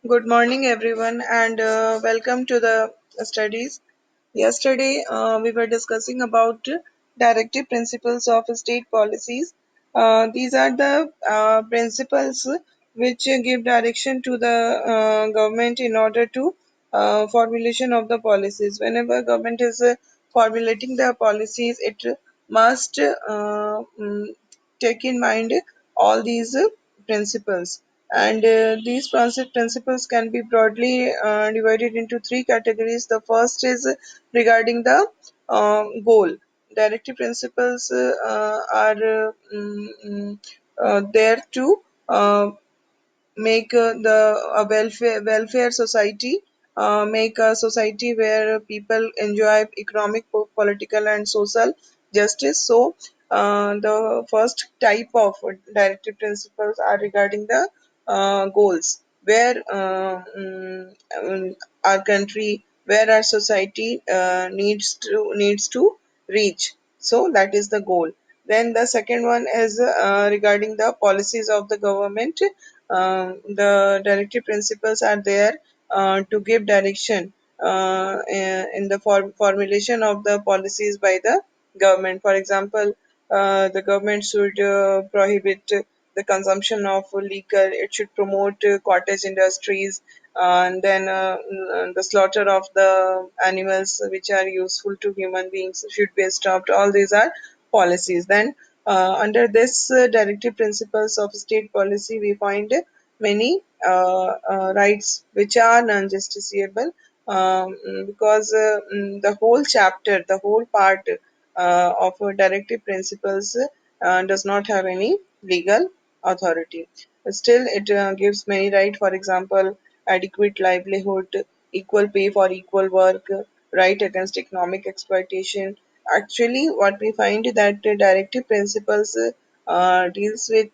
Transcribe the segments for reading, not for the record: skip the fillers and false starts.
Good morning, everyone, and welcome to the studies. Yesterday, we were discussing about directive principles of state policies. These are the principles which give direction to the government in order to formulation of the policies. Whenever government is formulating the policies, it must take in mind all these principles. And these principles can be broadly divided into three categories. The first is regarding the goal. Directive principles are there to make the a welfare society, make a society where people enjoy economic, political, and social justice. So, the first type of directive principles are regarding the goals, where our country, where our society needs to reach. So that is the goal. Then the second one is regarding the policies of the government. The directive principles are there to give direction in the formulation of the policies by the government. For example, the government should prohibit the consumption of liquor. It should promote cottage industries, and then the slaughter of the animals which are useful to human beings should be stopped. All these are policies. Then, under this directive principles of state policy, we find many rights which are non-justiciable, because the whole chapter, the whole part of directive principles does not have any legal authority. Still, it gives many rights. For example, adequate livelihood, equal pay for equal work, right against economic exploitation. Actually, what we find that directive principles deals with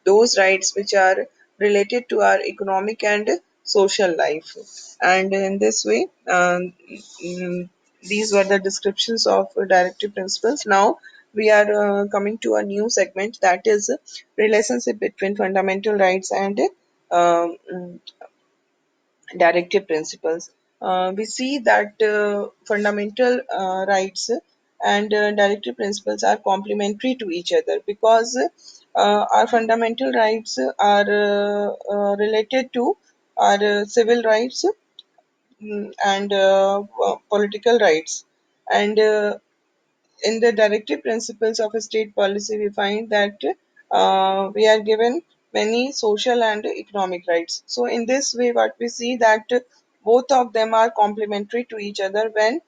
those rights which are related to our economic and social life. And in this way, mm, these were the descriptions of directive principles. Now we are coming to a new segment, that is relationship between fundamental rights and directive principles. We see that fundamental rights and directive principles are complementary to each other, because our fundamental rights are related to our civil rights, and political rights. And in the directive principles of a state policy, we find that we are given many social and economic rights. So, in this way, what we see that both of them are complementary to each other. When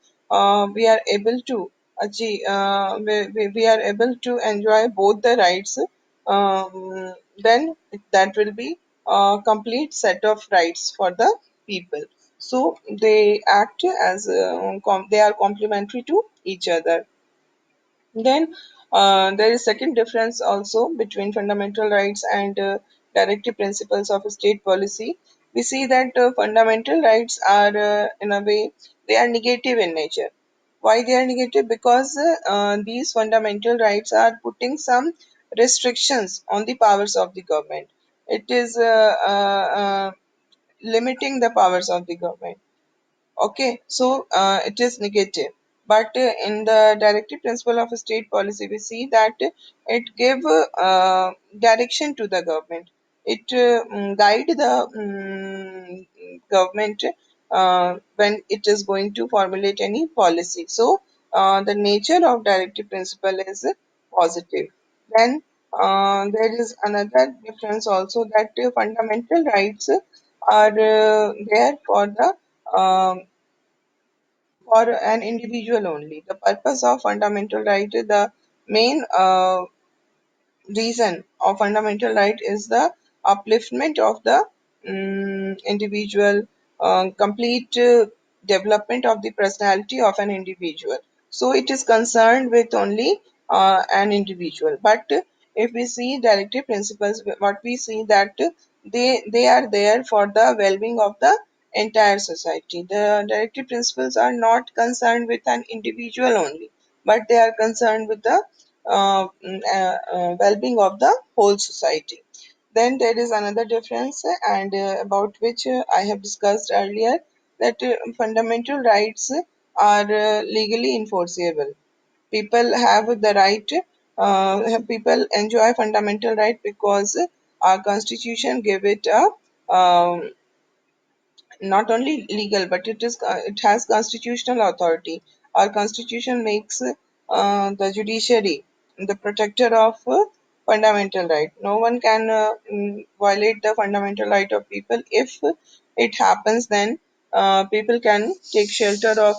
we are able to achieve, we are able to enjoy both the rights, then that will be a complete set of rights for the people. So they act as they are complementary to each other. Then there is second difference also between fundamental rights and directive principles of state policy. We see that fundamental rights are, in a way, they are negative in nature. Why they are negative? Because these fundamental rights are putting some restrictions on the powers of the government. It is limiting the powers of the government. Okay, so it is negative. But in the directive principle of state policy, we see that it give direction to the government. It guide the government when it is going to formulate any policy. So the nature of directive principle is positive. Then there is another difference also, that fundamental rights are there um, for an individual only. The purpose of fundamental right, the main reason of fundamental right is the upliftment of the individual, complete development of the personality of an individual. So it is concerned with only an individual. But if we see directive principles, what we see that they are there for the well-being of the entire society. The directive principles are not concerned with an individual only, but they are concerned with the well-being of the whole society. Then there is another difference, and about which I have discussed earlier, that fundamental rights are legally enforceable. People have the right, people enjoy fundamental right because our constitution give it a not only legal, but it has constitutional authority. Our constitution makes the judiciary the protector of fundamental right. No one can violate the fundamental right of people. If it happens, then people can take shelter of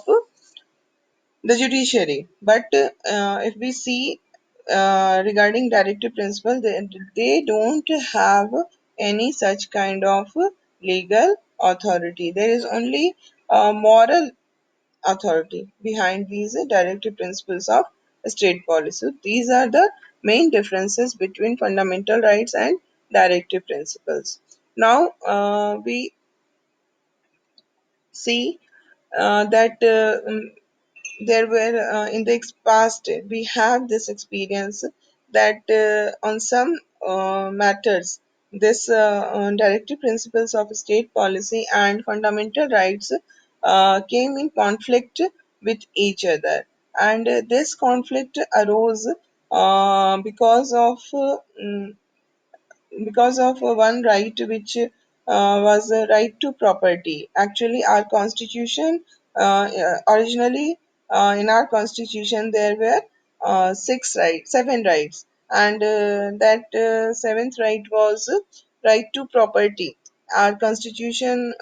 the judiciary. But if we see regarding directive principle, they don't have any such kind of legal authority. There is only moral authority behind these directive principles of state policy. These are the main differences between fundamental rights and directive principles. Now we see that there were in the past we have this experience that on some matters this directive principles of state policy and fundamental rights came in conflict with each other, and this conflict arose because of one right which was a right to property. Actually, our constitution originally in our constitution there were seven rights, and that seventh right was right to property. Our constitution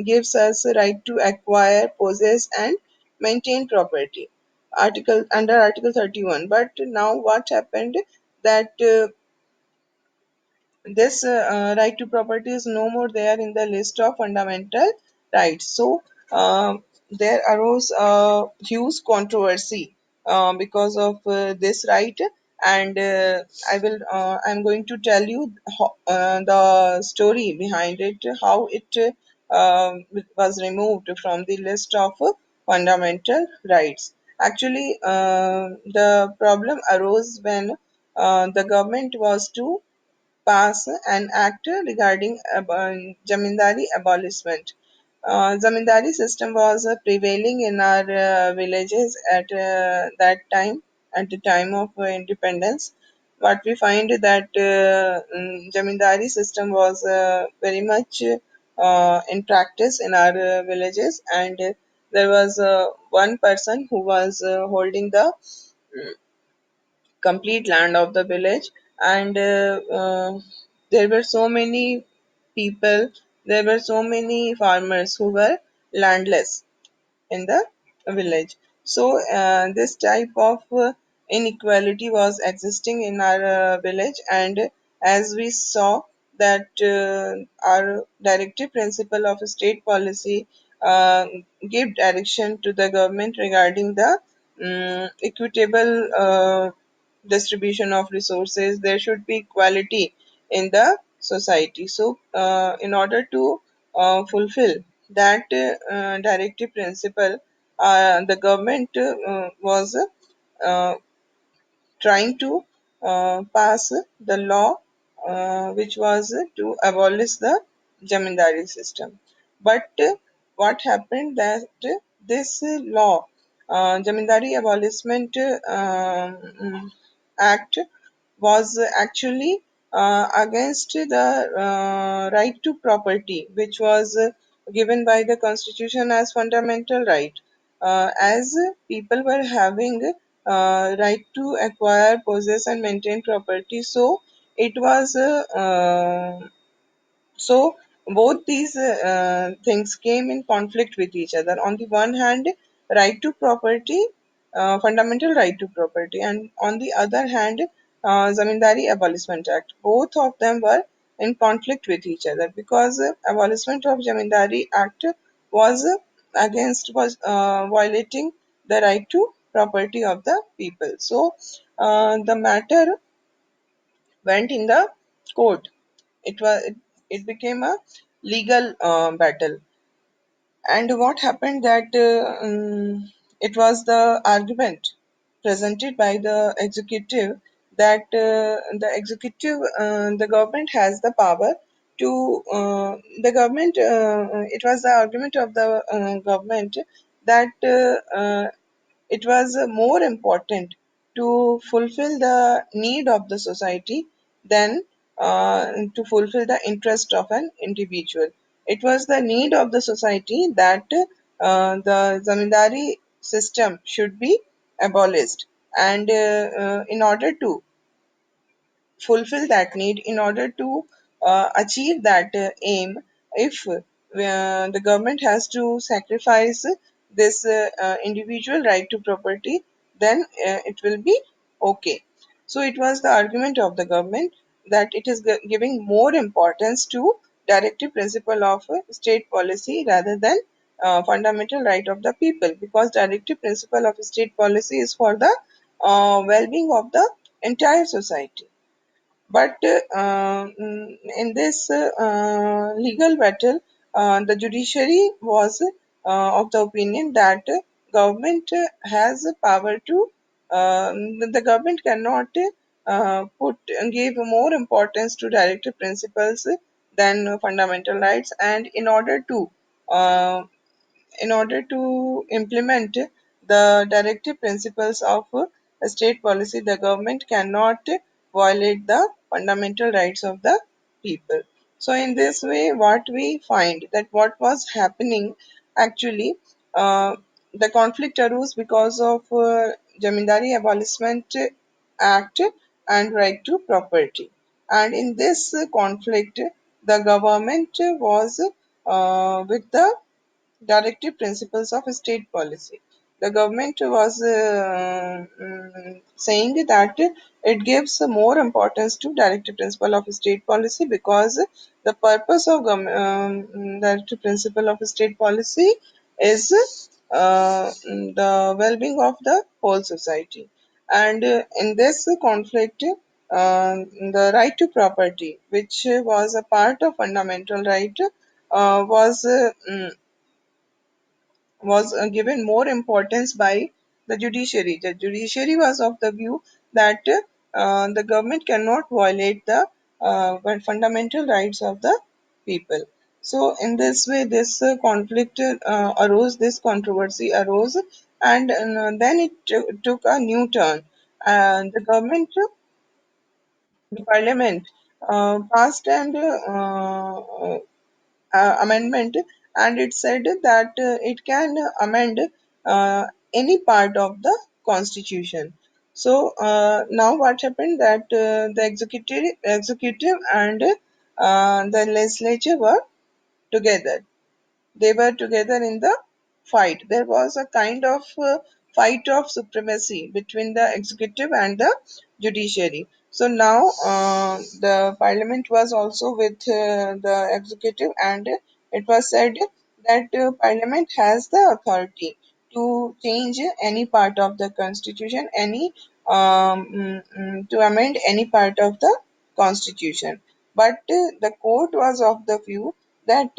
gives us a right to acquire, possess, and maintain property. Article under Article 31. But now what happened that this right to property is no more there in the list of fundamental rights. So there arose a huge controversy because of this right, and I'm going to tell you the story behind it, how it was removed from the list of fundamental rights. Actually, the problem arose when the government was to pass an act regarding zamindari abolishment. Zamindari system was prevailing in our villages at that time, at the time of independence. But we find that zamindari system was very much in practice in our villages, and there was one person who was holding the complete land of the village, and there were so many people, there were so many farmers who were landless in the village. So this type of inequality was existing in our village, and as we saw that our directive principle of state policy uh, give direction to the government regarding the equitable distribution of resources. There should be equality in the society. So in order to fulfill that directive principle, the government was uh, trying to pass the law which was to abolish the jamindari system. But what happened that this law, Jamindari Abolishment Act, was actually against the right to property, which was given by the constitution as fundamental right. As people were having right to acquire, possess, and maintain property, so it was so both these things came in conflict with each other. On the one hand, right to property, fundamental right to property, and on the other hand, Zamindari Abolishment Act. Both of them were in conflict with each other because abolishment of Zamindari Act was was violating the right to property of the people. So the matter went in the court. It became a legal battle. And what happened that it was the argument presented by the executive that the executive, the government has the power to, the government, it was the argument of the government that it was more important to fulfill the need of the society than to fulfill the interest of an individual. It was the need of the society that the zamindari system should be abolished, and in order to fulfill that need, in order to achieve that aim, if the government has to sacrifice this individual right to property, then it will be okay. So it was the argument of the government that it is giving more importance to directive principle of state policy rather than fundamental right of the people, because directive principle of state policy is for the well-being of the entire society. But in this legal battle, the judiciary was of the opinion that government has power to, the government cannot put give more importance to directive principles than fundamental rights, and in order to implement the directive principles of state policy, the government cannot violate the fundamental rights of the people. So, in this way, what we find that what was happening actually, the conflict arose because of Jamindari Abolishment Act and right to property. And in this conflict, the government was with the directive principles of state policy. The government was saying that it gives more importance to directive principle of state policy because the purpose of directive principle of state policy is the well-being of the whole society. And in this conflict, the right to property, which was a part of fundamental right, was given more importance by the judiciary. The judiciary was of the view that the government cannot violate the fundamental rights of the people. So, in this way, this conflict arose, this controversy arose, and then it took a new turn. And the government, the parliament, passed an amendment, and it said that it can amend any part of the constitution. So now what happened that executive and the legislature were together. They were together in the fight. There was a kind of fight of supremacy between the executive and the judiciary. So now the parliament was also with the executive, and it was said that parliament has the authority to change any part of the constitution, any to amend any part of the constitution. But the court was of the view that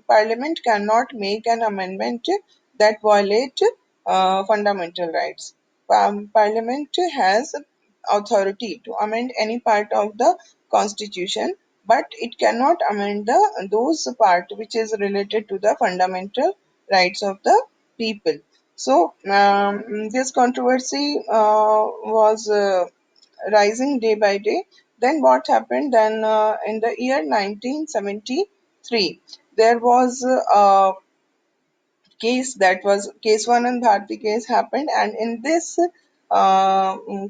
Parliament cannot make an amendment that violate fundamental rights. Parliament has authority to amend any part of the constitution, but it cannot amend the those part which is related to the fundamental rights of the people. So this controversy was rising day by day. Then what happened? Then in the year 1973, there was a case, that was case one and Bharti case happened, and in this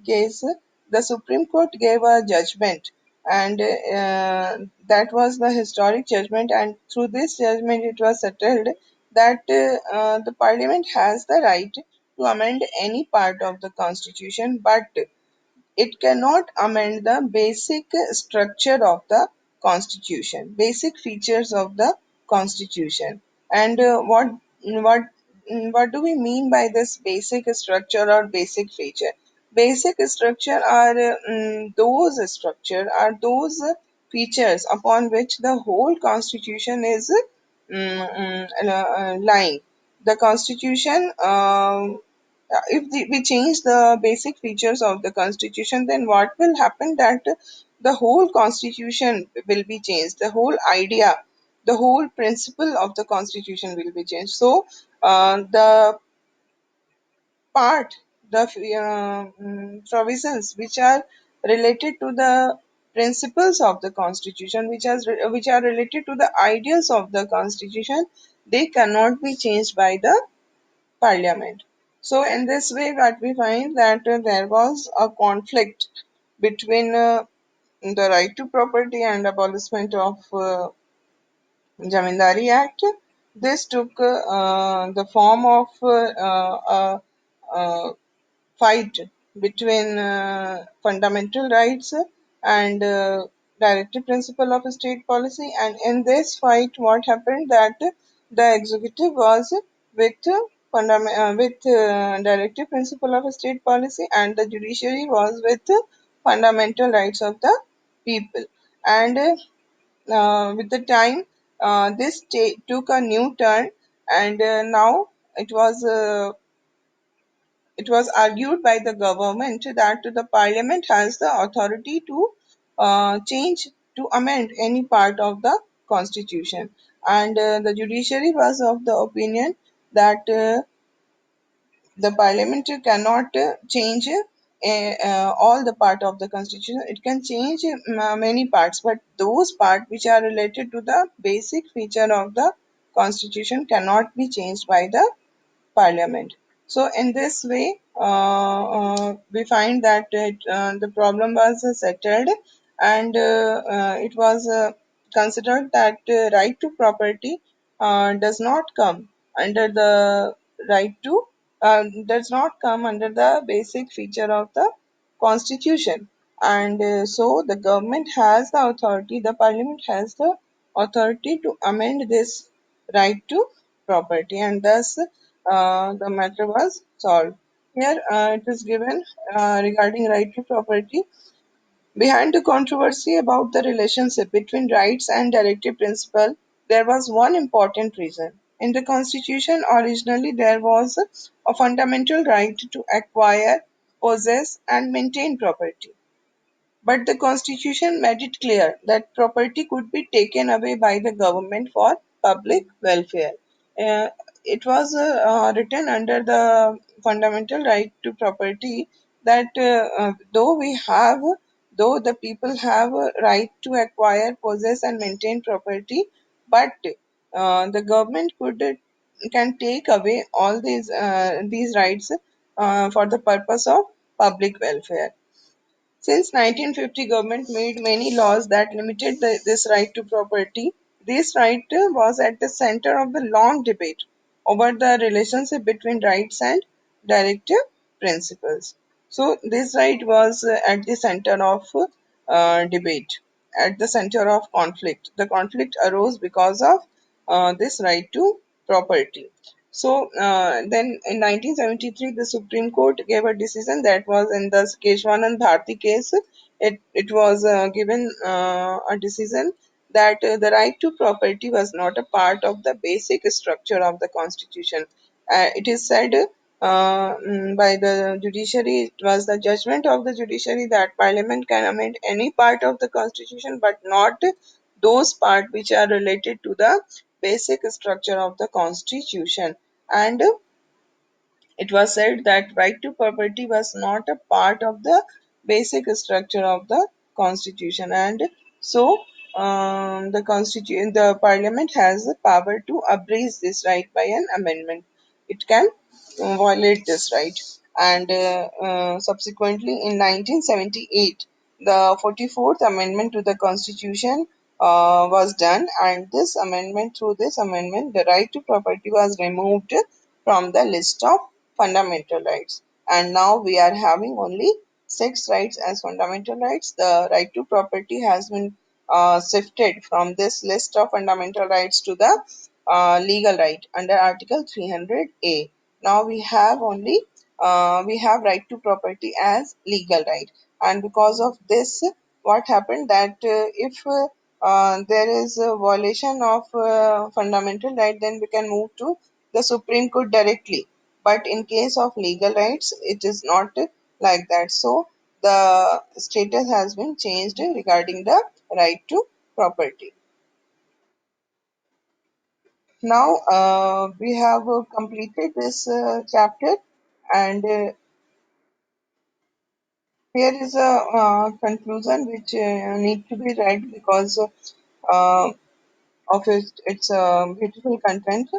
case, the Supreme Court gave a judgment, and that was the historic judgment. And through this judgment, it was settled that the Parliament has the right to amend any part of the Constitution, but it cannot amend the basic structure of the constitution, basic features of the constitution. And what do we mean by this basic structure or basic feature? Basic structure are those features upon which the whole constitution is lying. The constitution we change the basic features of the constitution, then what will happen that the whole constitution will be changed, the whole idea, the whole principle of the constitution will be changed. So the part, the provisions which are related to the principles of the constitution, which are related to the ideals of the constitution, they cannot be changed by the parliament. So in this way, what we find that there was a conflict between the right to property and abolishment of Jamindari Act. This took the form of fight between fundamental rights and directive principle of state policy. And in this fight, what happened that the executive was with directive principle of state policy, and the judiciary was with fundamental rights of the people. And with the time, this took a new turn, and now it was. It was argued by the government that the parliament has the authority to change, to amend any part of the constitution, and the judiciary was of the opinion that the parliament cannot change all the part of the constitution. It can change many parts, but those parts which are related to the basic feature of the constitution cannot be changed by the parliament. So in this way, we find that the problem was settled, and it was considered that right to property does not come under the right to does not come under the basic feature of the constitution, and so the government has the authority, the parliament has the authority to amend this right to property, and thus the matter was solved. Here it is given regarding right to property. Behind the controversy about the relationship between rights and directive principle, there was one important reason. In the Constitution, originally there was a fundamental right to acquire, possess, and maintain property. But the Constitution made it clear that property could be taken away by the government for public welfare. Uh, it was written under the fundamental right to property that though the people have a right to acquire, possess, and maintain property, but the government can take away all these rights for the purpose of public welfare. Since 1950, government made many laws that limited this right to property. This right was at the center of the long debate over the relationship between rights and directive principles. So this right was at the center of debate, at the center of conflict. The conflict arose because of this right to property. So then in 1973, the Supreme Court gave a decision that was in the Keshwanand Bharti case. It was given a decision that the right to property was not a part of the basic structure of the Constitution. It is said by the judiciary, it was the judgment of the judiciary that Parliament can amend any part of the Constitution, but not those parts which are related to the basic structure of the Constitution. And it was said that right to property was not a part of the basic structure of the constitution, and so the parliament has the power to abridge this right by an amendment. It can violate this right, and subsequently in 1978, the 44th amendment to the constitution was done, and through this amendment, the right to property was removed from the list of fundamental rights. And now we are having only six rights as fundamental rights. The right to property has been shifted from this list of fundamental rights to the legal right under Article 300A. Now we have right to property as legal right, and because of this, what happened that if there is a violation of fundamental right, then we can move to the Supreme Court directly. But in case of legal rights, it is not like that. So the status has been changed regarding the right to property. Now we have completed this chapter, and here is a conclusion which need to be read because uh, of its beautiful content.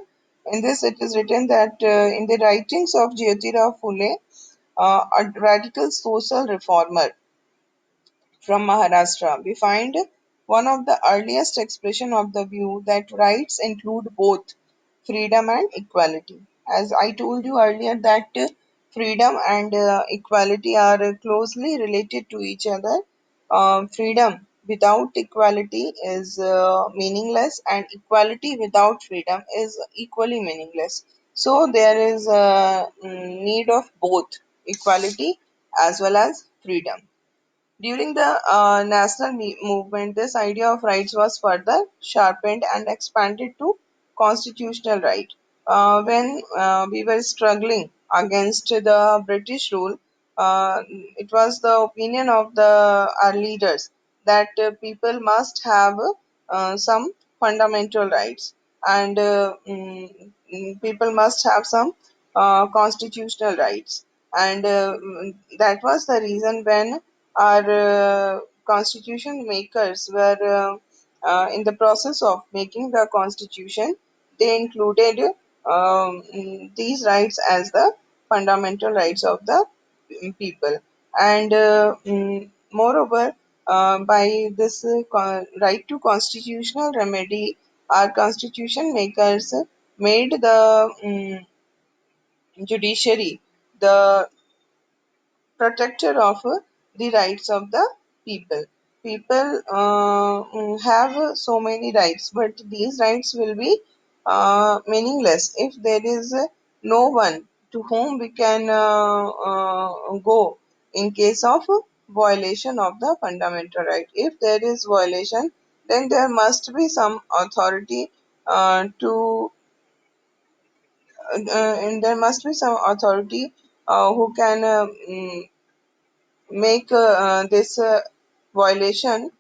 In this, it is written that in the writings of Jyotirao Phule, a radical social reformer from Maharashtra, we find one of the earliest expression of the view that rights include both freedom and equality. As I told you earlier, that freedom and equality are closely related to each other. Freedom without equality is meaningless, and equality without freedom is equally meaningless. So there is a need of both equality as well as freedom. During the national movement, this idea of rights was further sharpened and expanded to constitutional right. When we were struggling against the British rule, it was the opinion of our leaders that people must have some fundamental rights, and people must have some constitutional rights. And that was the reason when our constitution makers were in the process of making the constitution, they included these rights as the fundamental rights of the people. And moreover, by this right to constitutional remedy, our constitution makers made the judiciary the protector of the rights of the people. People have so many rights, but these rights will be meaningless if there is no one to whom we can go in case of violation of the fundamental right. If there is violation, then there must be some authority to and there must be some authority who can make this violation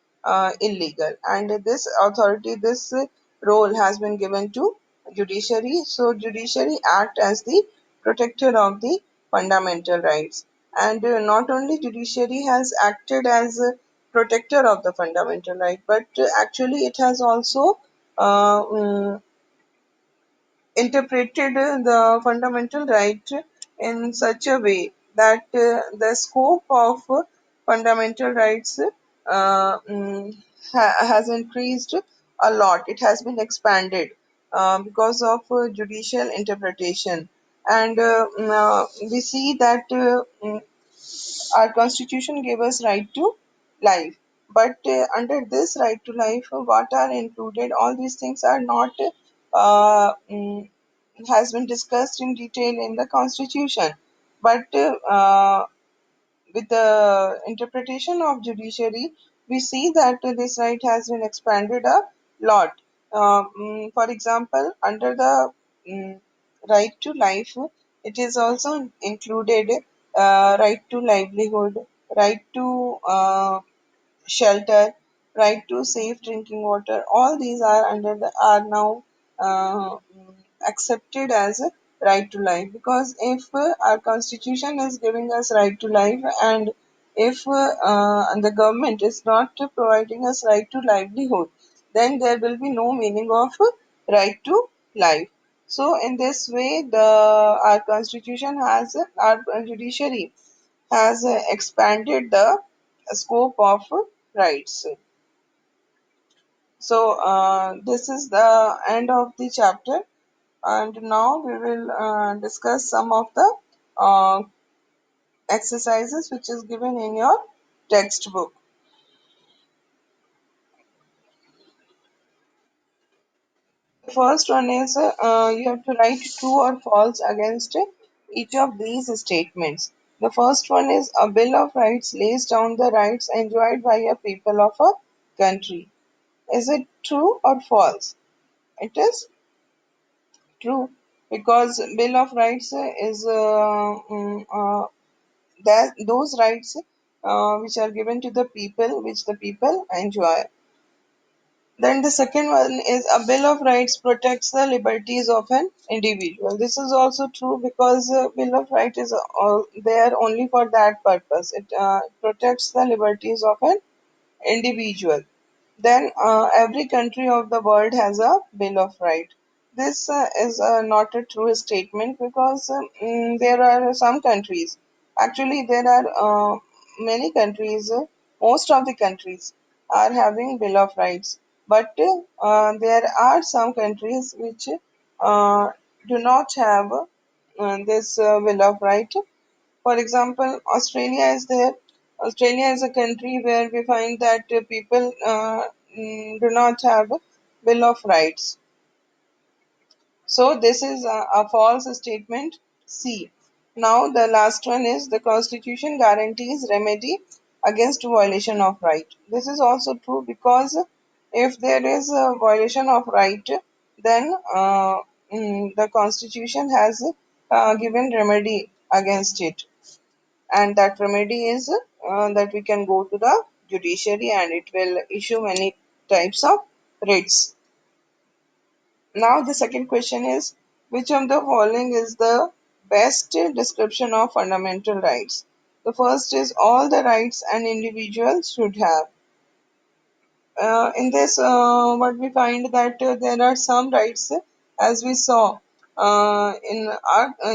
illegal, and this authority, this role has been given to judiciary. So judiciary act as the protector of the fundamental rights, and not only judiciary has acted as a protector of the fundamental right, but actually it has also interpreted the fundamental right in such a way that the scope of fundamental rights has increased a lot. It has been expanded because of judicial interpretation. And we see that our constitution gave us right to life. But under this right to life, what are included? All these things are not has been discussed in detail in the constitution. But with the interpretation of judiciary, we see that this right has been expanded a lot. For example, under the mm, right to life, it is also included right to livelihood, right to shelter, right to safe drinking water. All these are are now uh, accepted as a right to life, because if our constitution is giving us right to life, and if the government is not providing us right to livelihood, then there will be no meaning of right to life. So in this way, the our constitution has our judiciary has expanded the scope of rights. So this is the end of the chapter, and now we will discuss some of the uh, exercises which is given in your textbook. The first one is you have to write true or false against each of these statements. The first one is a Bill of Rights lays down the rights enjoyed by a people of a country. Is it true or false? It is true, because Bill of Rights is that those rights which are given to the people, which the people enjoy. Then the second one is a Bill of Rights protects the liberties of an individual. This is also true because Bill of Rights is there only for that purpose. It protects the liberties of an individual. Then every country of the world has a Bill of Rights. This is not a true statement because there are some countries. Actually, there are many countries. Most of the countries are having Bill of Rights, but there are some countries which uh, do not have this Bill of Rights. For example, Australia is there. Australia is a country where we find that people do not have Bill of Rights. So this is a false statement. C. Now the last one is the Constitution guarantees remedy against violation of right. This is also true because if there is a violation of right, then the Constitution has given remedy against it, and that remedy is that we can go to the judiciary and it will issue many types of writs. Now the second question is, which of the following is the best description of fundamental rights? The first is all the rights an individual should have. In this, what we find that there are some rights, as we saw in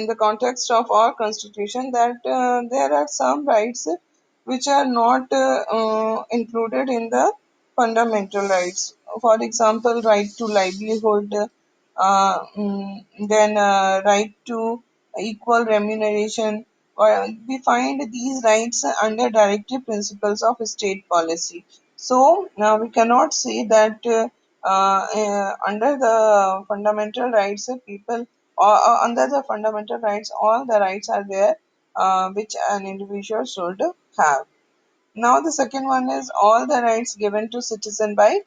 the context of our constitution, that there are some rights which are not included in the fundamental rights. For example, right to livelihood, then right to equal remuneration. We find these rights under directive principles of state policy. So now we cannot say that under the fundamental rights, people or under the fundamental rights, all the rights are there which an individual should have. Now the second one is all the rights given to citizen by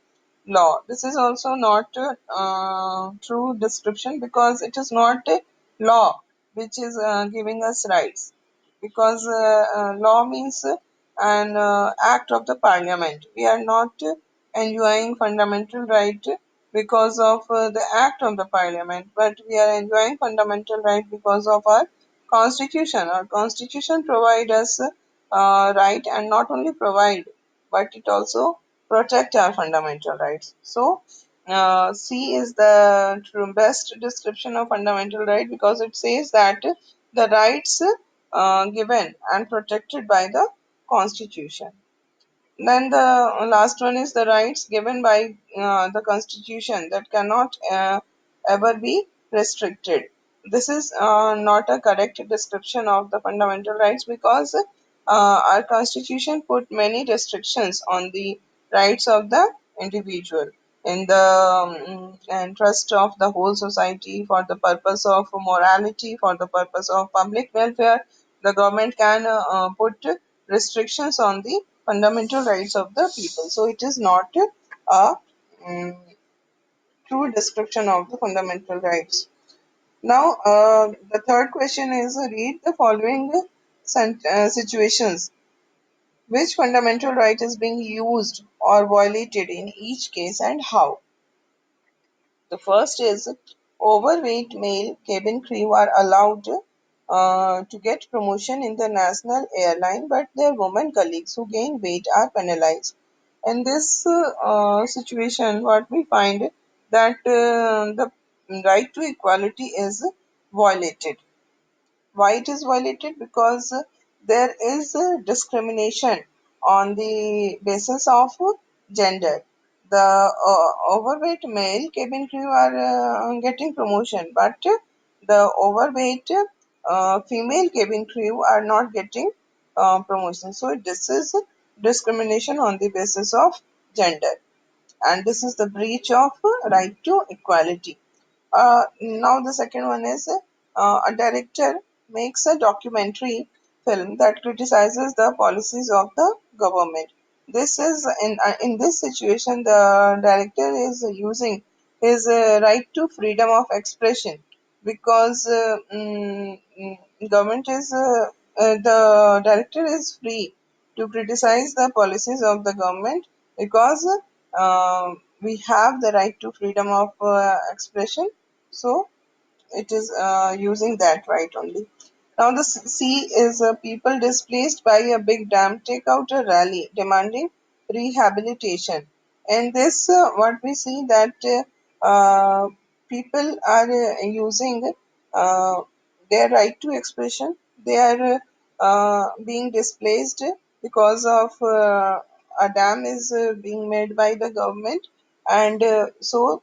law. This is also not a true description because it is not a law which is giving us rights. Because law means an act of the parliament. We are not enjoying fundamental right because of the act of the parliament, but we are enjoying fundamental right because of our constitution. Our constitution provides us right, and not only provide, but it also protect our fundamental rights. So C is the best description of fundamental right because it says that the rights given and protected by the constitution. Then the last one is the rights given by the Constitution that cannot ever be restricted. This is not a correct description of the fundamental rights because our Constitution put many restrictions on the rights of the individual in the interest of the whole society, for the purpose of morality, for the purpose of public welfare. The government can put restrictions on the fundamental rights of the people. So it is not a mm, true description of the fundamental rights. Now, the third question is read the following situations. Which fundamental right is being used or violated in each case and how? The first is overweight male cabin crew are allowed to get promotion in the national airline, but their women colleagues who gain weight are penalized. In this situation, what we find that the right to equality is violated. Why it is violated? Because there is discrimination on the basis of gender. The overweight male cabin crew are getting promotion, but the overweight female cabin crew are not getting promotion. So this is discrimination on the basis of gender, and this is the breach of right to equality. Now the second one is a director makes a documentary film that criticizes the policies of the government. This is in this situation the director is using his right to freedom of expression because government is the director is free to criticize the policies of the government because we have the right to freedom of expression. So it is using that right only. Now the C is people displaced by a big dam take out a rally demanding rehabilitation. And this, what we see that people are using uh, their right to expression. They are being displaced because of a dam is being made by the government, and so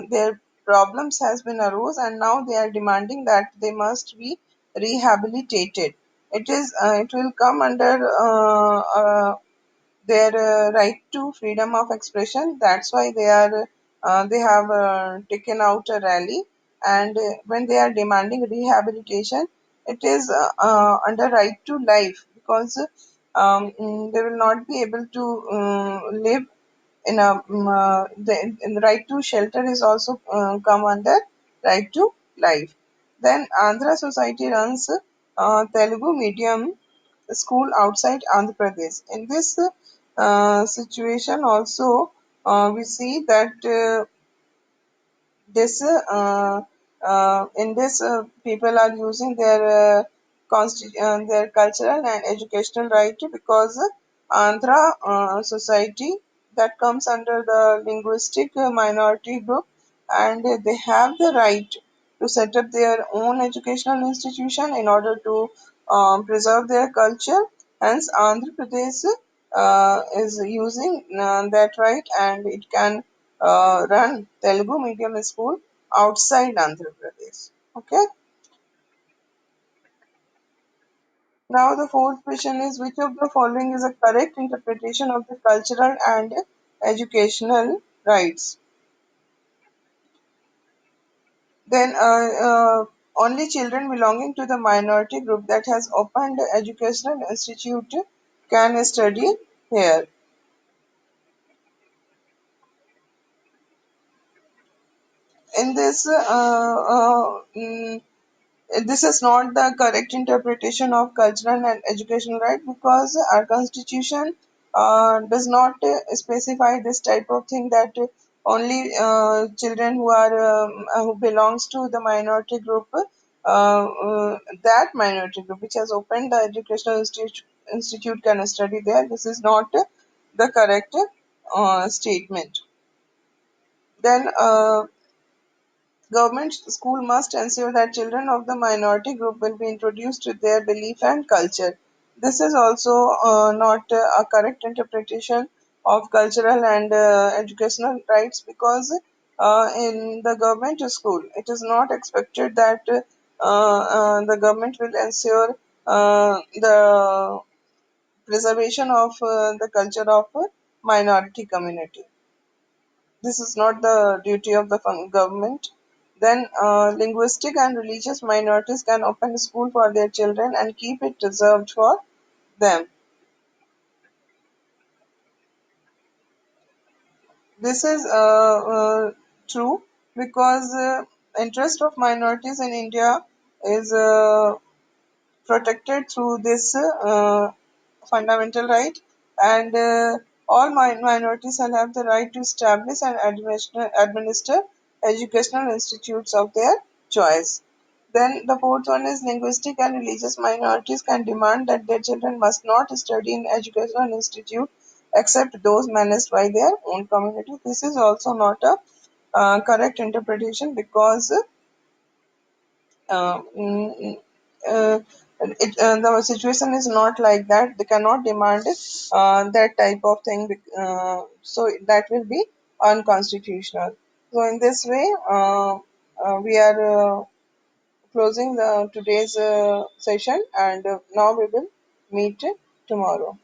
their problems has been arose, and now they are demanding that they must be rehabilitated. It will come under their right to freedom of expression. That's why they have taken out a rally, and when they are demanding rehabilitation, it is under right to life, because they will not be able to live in a the right to shelter is also come under right to life. Then Andhra society runs Telugu medium school outside Andhra Pradesh. In this situation also, we see that this in this people are using their cultural and educational right, because Andhra society that comes under the linguistic minority group, and they have the right to set up their own educational institution in order to preserve their culture. Hence, Andhra Pradesh is using that right, and it can run Telugu medium school outside Andhra Pradesh. Okay. Now the fourth question is, which of the following is a correct interpretation of the cultural and educational rights? Then only children belonging to the minority group that has opened educational institute can study here. In this this is not the correct interpretation of cultural and educational right, because our constitution does not specify this type of thing, that only children who belongs to the minority group, that minority group which has opened the educational institute can study there. This is not the correct statement. Then government school must ensure that children of the minority group will be introduced to their belief and culture. This is also not a correct interpretation of cultural and educational rights, because in the government school, it is not expected that the government will ensure the preservation of the culture of minority community. This is not the duty of the government. Then linguistic and religious minorities can open a school for their children and keep it reserved for them. This is true, because interest of minorities in India is protected through this fundamental right, and all minorities shall have the right to establish and administer educational institutes of their choice. Then the fourth one is, linguistic and religious minorities can demand that their children must not study in educational institute except those managed by their own community. This is also not a correct interpretation, because uh, mm, mm, uh, the situation is not like that. They cannot demand that type of thing, so that will be unconstitutional. So in this way, we are closing the today's session, and now we will meet tomorrow.